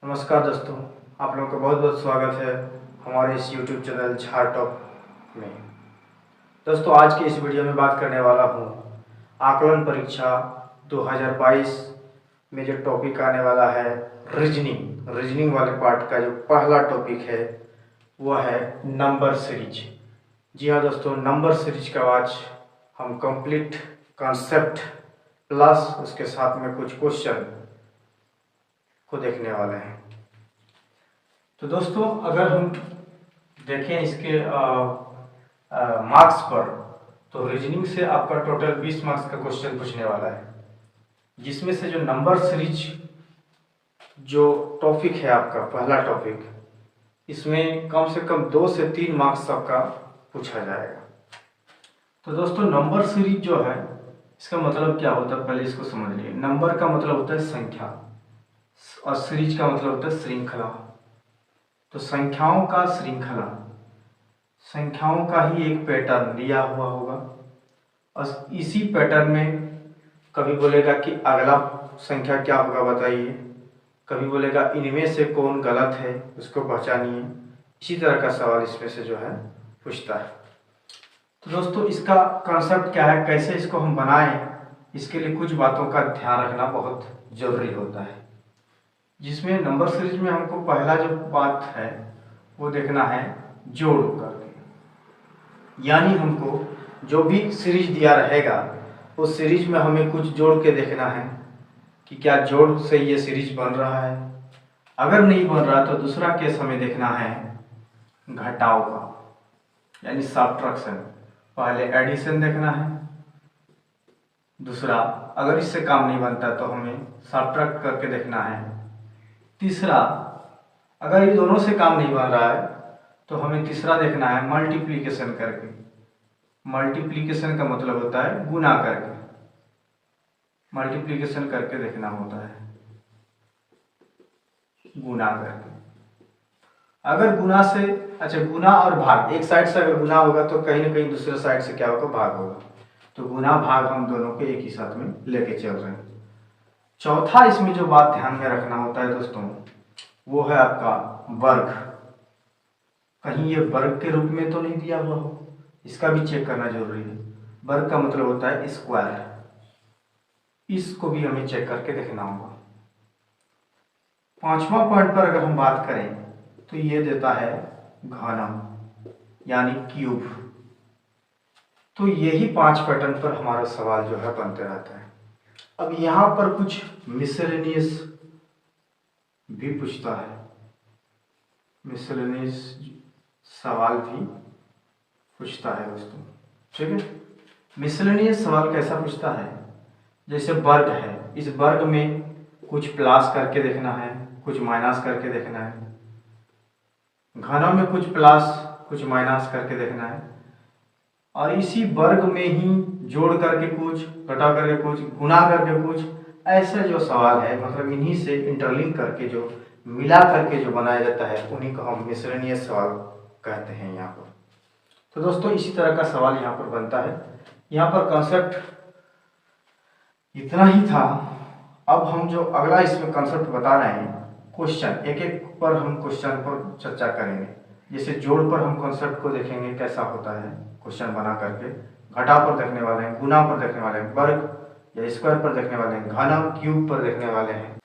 नमस्कार दोस्तों, आप लोगों का बहुत बहुत स्वागत है हमारे इस YouTube चैनल झार टॉप में। दोस्तों, आज की इस वीडियो में बात करने वाला हूँ आकलन परीक्षा 2022 में जो टॉपिक आने वाला है रीजनिंग वाले पार्ट का जो पहला टॉपिक है वह है नंबर सीरीज। जी हाँ दोस्तों, नंबर सीरीज का आज हम कंप्लीट कॉन्सेप्ट प्लस उसके साथ में कुछ क्वेश्चन को देखने वाले हैं। तो दोस्तों, अगर हम देखें इसके मार्क्स पर, तो रीजनिंग से आपका टोटल 20 मार्क्स का क्वेश्चन पूछने वाला है, जिसमें से जो नंबर सीरीज जो टॉपिक है आपका पहला टॉपिक, इसमें कम से कम 2 से 3 मार्क्स आपका पूछा जाएगा। तो दोस्तों, नंबर सीरीज जो है इसका मतलब क्या होता है, पहले इसको समझ लीजिए। नंबर का मतलब होता है संख्या और सीरीज का मतलब होता है श्रृंखला। तो संख्याओं का श्रृंखला, संख्याओं का ही एक पैटर्न लिया हुआ होगा और इसी पैटर्न में कभी बोलेगा कि अगला संख्या क्या होगा बताइए, कभी बोलेगा इनमें से कौन गलत है उसको पहचानिए। इसी तरह का सवाल इसमें से जो है पूछता है। तो दोस्तों, इसका कॉन्सेप्ट क्या है, कैसे इसको हम बनाएं, इसके लिए कुछ बातों का ध्यान रखना बहुत जरूरी होता है। जिसमें नंबर सीरीज में हमको पहला जो बात है वो देखना है जोड़ करके, यानी हमको जो भी सीरीज दिया रहेगा उस सीरीज में हमें कुछ जोड़ के देखना है कि क्या जोड़ से ये सीरीज बन रहा है। अगर नहीं बन रहा तो दूसरा केस हमें देखना है घटाव का, यानी सब्ट्रैक्शन। पहले एडिशन देखना है, दूसरा अगर इससे काम नहीं बनता तो हमें सब्ट्रैक्ट करके देखना है, तीसरा अगर ये दोनों से काम नहीं बन रहा है तो हमें तीसरा देखना है मल्टीप्लिकेशन करके। मल्टीप्लिकेशन का मतलब होता है गुना करके, मल्टीप्लिकेशन करके देखना होता है, गुना करके। अगर गुना से, अच्छा गुना और भाग, एक साइड से अगर गुना होगा तो कहीं ना कहीं दूसरे साइड से क्या होगा, भाग होगा। तो गुना भाग हम दोनों के एक ही साथ में लेके चल रहे हैं। चौथा इसमें जो बात ध्यान में रखना होता है दोस्तों, वो है आपका वर्ग। कहीं ये वर्ग के रूप में तो नहीं दिया हुआ हो, इसका भी चेक करना जरूरी है। वर्ग का मतलब होता है स्क्वायर, इसको भी हमें चेक करके देखना होगा। पांचवा पॉइंट पर अगर हम बात करें तो ये देता है घनम, यानी क्यूब। तो यही 5 पैटर्न पर हमारा सवाल जो है बनते रहता है। अब यहाँ पर कुछ मिसलेनियस भी पूछता है, मिसलेनियस सवाल भी पूछता है दोस्तों, ठीक है। मिसलेनियस सवाल कैसा पूछता है, जैसे वर्ग है, इस वर्ग में कुछ प्लस करके देखना है, कुछ माइनस करके देखना है। घनों में कुछ प्लस कुछ माइनस करके देखना है, और इसी वर्ग में ही जोड़ करके कुछ, घटा करके कुछ, गुना करके कुछ, ऐसे जो सवाल है मतलब इन्हीं से इंटरलिंक करके जो मिला करके जो बनाया जाता है उन्हीं को हम मिसलेनियस सवाल कहते हैं यहाँ पर। तो दोस्तों, इसी तरह का सवाल यहाँ पर बनता है। यहाँ पर कॉन्सेप्ट इतना ही था। अब हम जो अगला इसमें कॉन्सेप्ट बता रहे हैं, क्वेश्चन एक एक पर हम क्वेश्चन पर चर्चा करेंगे। जैसे जोड़ पर हम कॉन्सेप्ट को देखेंगे कैसा होता है क्वेश्चन बना करके, घटा पर देखने वाले हैं, गुना पर देखने वाले हैं, वर्ग या स्क्वायर पर देखने वाले हैं, घन क्यूब पर देखने वाले हैं।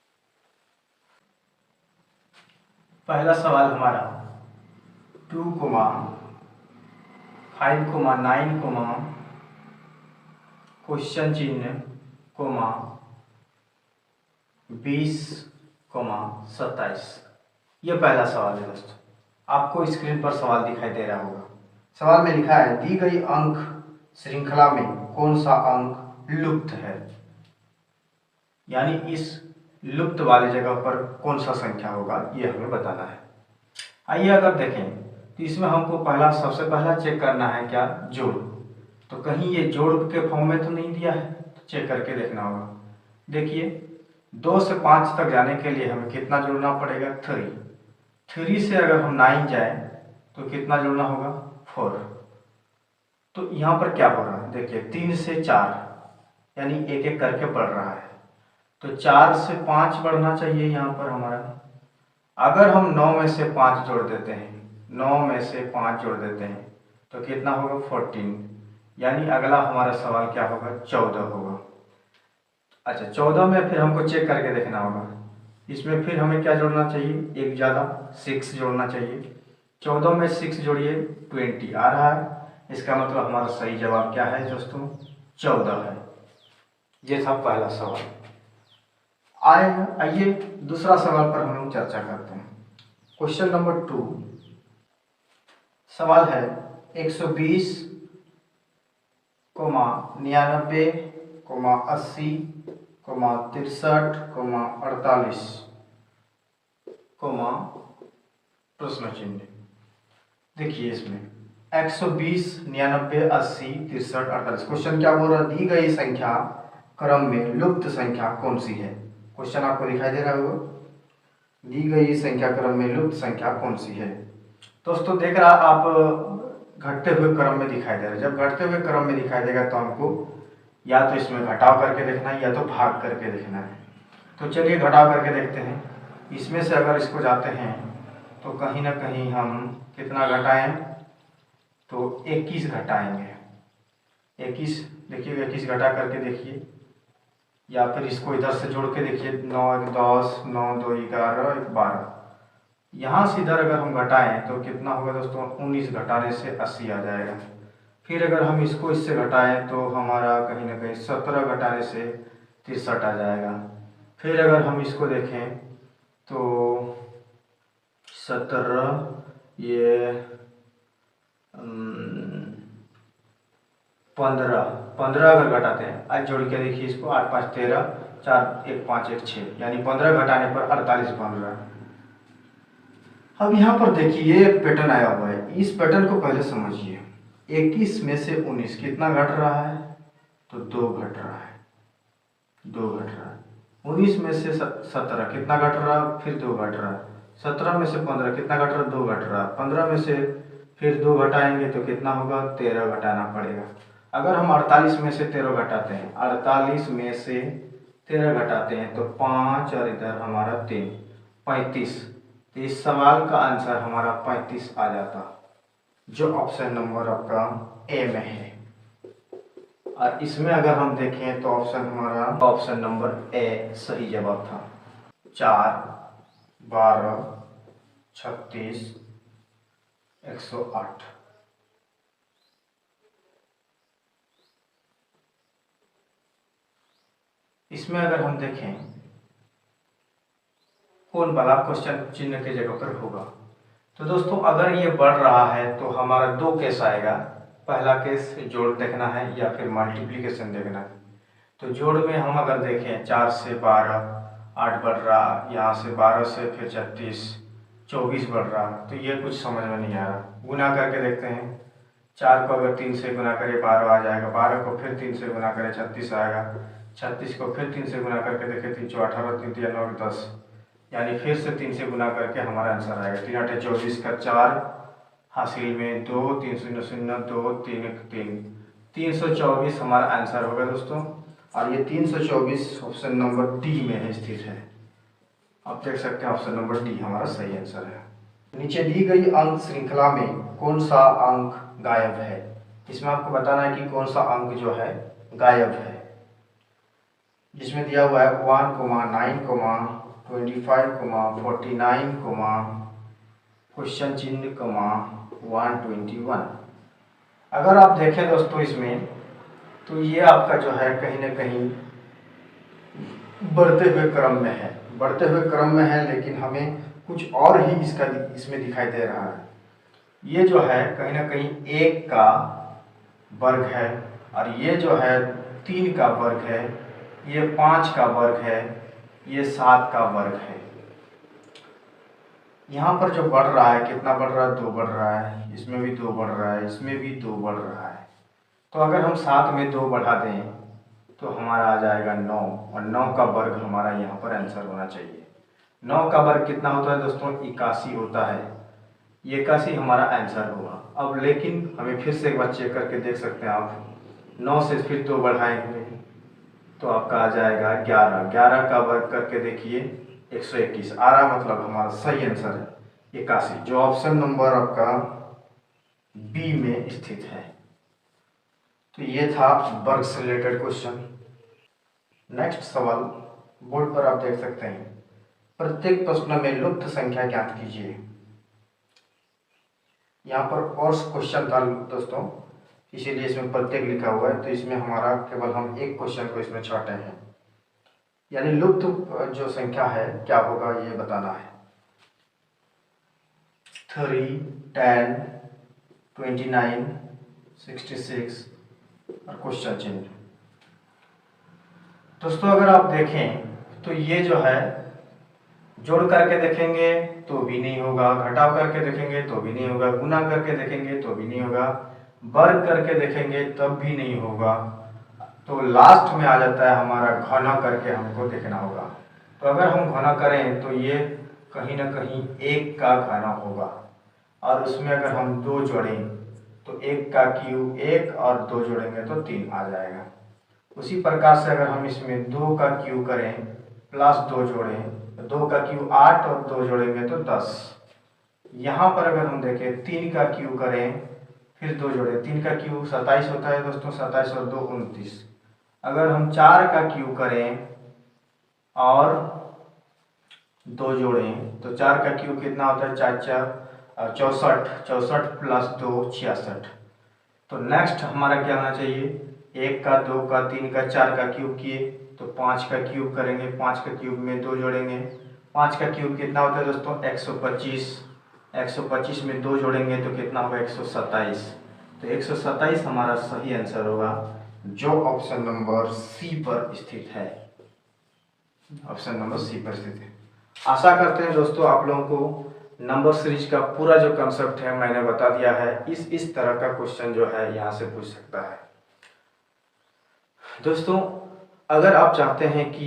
पहला सवाल हमारा 2,5,9, क्वेश्चन चिन्ह, 20,27। यह पहला सवाल है दोस्तों। आपको स्क्रीन पर सवाल दिखाई दे रहा होगा। सवाल में लिखा है दी गई अंक श्रृंखला में कौन सा अंक लुप्त है, यानी इस लुप्त वाले जगह पर कौन सा संख्या होगा ये हमें बताना है। आइए अगर देखें तो इसमें हमको सबसे पहला चेक करना है क्या, जोड़। तो कहीं ये जोड़ के फॉर्म में तो नहीं दिया है, तो चेक करके देखना होगा। देखिए 2 से 5 तक जाने के लिए हमें कितना जोड़ना पड़ेगा, 3 से अगर हम 9 जाए तो कितना जोड़ना होगा, 4। तो यहाँ पर क्या हो रहा है, देखिए 3 से 4 यानी एक एक करके बढ़ रहा है। तो 4 से 5 बढ़ना चाहिए यहाँ पर हमारा, अगर हम 9 में से 5 जोड़ देते हैं, 9 में से 5 जोड़ देते हैं तो कितना होगा 14, यानी अगला हमारा सवाल क्या होगा 14 होगा। अच्छा 14 में फिर हमको चेक करके देखना होगा, इसमें फिर हमें क्या जोड़ना चाहिए, एक ज़्यादा 6 जोड़ना चाहिए। 14 में 6 जोड़िए 20 आ रहा है, इसका मतलब हमारा सही जवाब क्या है दोस्तों 14 है। ये था पहला सवाल। आइए दूसरा सवाल पर हम लोग चर्चा करते हैं। क्वेश्चन नंबर 2 सवाल है 120, 99, 80, 63, 48, प्रश्न चिन्ह। देखिए इसमें 120, 99, 80, 63, 48। क्वेश्चन क्या बोल रहा है, दी गई संख्या क्रम में लुप्त संख्या कौन सी है। क्वेश्चन आपको दिखाई दे रहा होगा, दी गई संख्या क्रम में लुप्त संख्या कौन सी है। दोस्तों देख रहा आप घटते हुए क्रम में दिखाई दे रहा है, जब घटते हुए क्रम में दिखाई देगा तो हमको या तो इसमें घटाव करके देखना है या तो भाग करके देखना है। तो चलिए घटाव करके देखते हैं। इसमें से अगर इसको जाते हैं तो कहीं ना कहीं हम कितना घटाएं, तो 21 घटाएंगे। 21 देखिए, 21 घटा करके देखिए, या फिर इसको इधर से जोड़ के देखिए, 9 1 10, 9 2 11, 1 12। यहाँ से इधर अगर हम घटाएं तो कितना होगा दोस्तों, 19 घटाने से 80 आ जाएगा। फिर अगर हम इसको इससे घटाएं तो हमारा कहीं ना कहीं 17 घटाने से 63 आ जाएगा। फिर अगर हम इसको देखें तो 17, ये 15 अगर घटाते हैं, आज जोड़ के देखिए इसको, 8 5 13, 4 1 5 1 6, यानी 15 घटाने पर 48 बन रहा है। अब यहाँ पर देखिए ये पैटर्न आया हुआ है, इस पैटर्न को पहले समझिए। 21 में से 19 कितना घट रहा है, तो 2 घट रहा है, 2 घट रहा है। 19 में से 17 कितना घट रहा है, फिर 2 घट रहा है। 17 में से 15 कितना घट रहा है, 2 घट रहा है। 15 में से फिर 2 घटाएंगे तो कितना होगा, 13 घटाना पड़ेगा। अगर हम 48 में से 13 घटाते हैं, 48 में से 13 घटाते हैं तो 5 और इधर हमारा 3, 35। तो इस सवाल का आंसर हमारा 35 आ जाता, जो ऑप्शन नंबर आपका ए में है। और इसमें अगर हम देखें तो ऑप्शन हमारा ऑप्शन नंबर ए सही जवाब था। 4 12 36 108। इसमें अगर हम देखें कौन वाला क्वेश्चन चिन्ह के जगह पर होगा, तो दोस्तों अगर ये बढ़ रहा है तो हमारा 2 केस आएगा। पहला केस जोड़ देखना है या फिर मल्टीप्लिकेशन देखना है। तो जोड़ में हम अगर देखें 4 से 12, 8 बढ़ रहा, यहाँ से 12 से फिर 36, 24 बढ़ रहा, तो ये कुछ समझ में नहीं आ रहा। गुना करके देखते हैं, 4 को अगर 3 से गुना करें 12 आ जाएगा, 12 को फिर 3 से गुना करें 36 आएगा, 36 को फिर 3 से गुना करके देखें 3 4 18, 3 3 9 10, यानी फिर से 3 से गुना करके हमारा आंसर आएगा 3 8 24 का 4 हासिल में 2 3 0 0 2 3 1 3, 324 हमारा आंसर होगा दोस्तों। और ये 324 ऑप्शन नंबर डी में स्थित है। आप देख सकते हैं ऑप्शन नंबर डी हमारा सही आंसर है। नीचे दी गई अंक श्रृंखला में कौन सा अंक गायब है। इसमें आपको बताना है कि कौन सा अंक जो है गायब है। जिसमें दिया हुआ है 1, 9, 25, 49, क्वेश्चन चिन्ह 121। अगर आप देखें दोस्तों इसमें, तो ये आपका जो है कहीं ना कहीं बढ़ते हुए क्रम में है, बढ़ते हुए क्रम में है, लेकिन हमें कुछ और ही इसमें दिखाई दे रहा है। ये जो है कहीं ना कहीं 1 का वर्ग है, और ये जो है 3 का वर्ग है, ये 5 का वर्ग है, ये 7 का वर्ग है। यहाँ पर जो बढ़ रहा है, कितना बढ़ रहा है, 2 बढ़ रहा है, इसमें भी 2 बढ़ रहा है, इसमें भी 2 बढ़ रहा है। तो अगर हम 7 में 2 बढ़ा दें तो हमारा आ जाएगा 9, और 9 का वर्ग हमारा यहाँ पर आंसर होना चाहिए। 9 का वर्ग कितना होता है दोस्तों, 81 होता है। ये 81 हमारा आंसर होगा। अब लेकिन हमें फिर से एक बार चेक करके देख सकते हैं आप, 9 से फिर 2 बढ़ाएंगे तो आपका आ जाएगा 11। 11 का वर्ग करके देखिए 121 आ रहा, मतलब हमारा सही आंसर है 81, जो ऑप्शन नंबर आपका बी में स्थित है। तो ये था वर्ग से रिलेटेड क्वेश्चन। नेक्स्ट सवाल बोर्ड पर आप देख सकते हैं, प्रत्येक प्रश्न में लुप्त संख्या ज्ञात कीजिए। यहाँ पर और क्वेश्चन था दोस्तों, इसीलिए इसमें प्रत्येक लिखा हुआ है, तो इसमें हमारा केवल हम एक क्वेश्चन को इसमें छांटे हैं, यानी लुप्त जो संख्या है क्या होगा ये बताना है। 3, 10, 29, 66 और क्वेश्चन चिन्ह। दोस्तों अगर आप देखें तो ये जो है जोड़ करके देखेंगे तो भी नहीं होगा, घटाव करके देखेंगे तो भी नहीं होगा, गुना करके देखेंगे तो भी नहीं होगा, वर्ग करके देखेंगे तब भी नहीं होगा, तो लास्ट में आ जाता है हमारा घना करके हमको देखना होगा। तो अगर हम घना करें तो ये कहीं ना कहीं 1 का घना होगा, और उसमें अगर हम 2 जोड़ें तो 1 का क्यूब 1 और 2 जोड़ेंगे तो 3 आ जाएगा। उसी प्रकार से अगर हम इसमें 2 का क्यूब करें प्लस 2 जोड़ें तो 2 का क्यूब 8 और 2 जोड़ेंगे तो 10। यहाँ पर अगर हम देखें 3 का क्यूब करें फिर 2 जोड़ें, 3 का क्यूब 27 होता है दोस्तों, 27 और 2 29। अगर हम 4 का क्यूब करें और 2 जोड़ें तो 4 का क्यूब कितना होता है, 4 4 64, 64 प्लस 2 66। तो नेक्स्ट हमारा क्या होना चाहिए, 1 का 2 का 3 का 4 का क्यूब किए तो 5 का क्यूब करेंगे, 5 का क्यूब में 2 जोड़ेंगे, 5 का क्यूब कितना होता है दोस्तों 125, 125 में 2 जोड़ेंगे तो कितना होगा 127। तो 127 हमारा सही आंसर होगा, जो ऑप्शन नंबर सी पर स्थित है। ऑप्शन नंबर सी पर स्थित है। आशा करते हैं दोस्तों आप लोगों को नंबर सीरीज का पूरा जो कंसेप्ट है मैंने बता दिया है। इस तरह का क्वेश्चन जो है यहाँ से पूछ सकता है। दोस्तों अगर आप चाहते हैं कि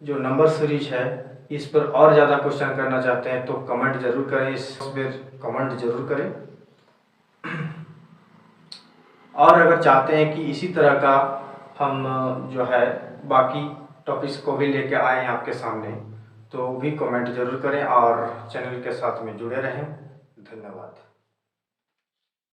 जो नंबर सीरीज है इस पर और ज़्यादा क्वेश्चन करना चाहते हैं तो कमेंट जरूर करें, इस पर कमेंट जरूर करें। और अगर चाहते हैं कि इसी तरह का हम जो है बाकी टॉपिक्स को भी लेके आए आपके सामने तो भी कमेंट जरूर करें और चैनल के साथ में जुड़े रहें। धन्यवाद।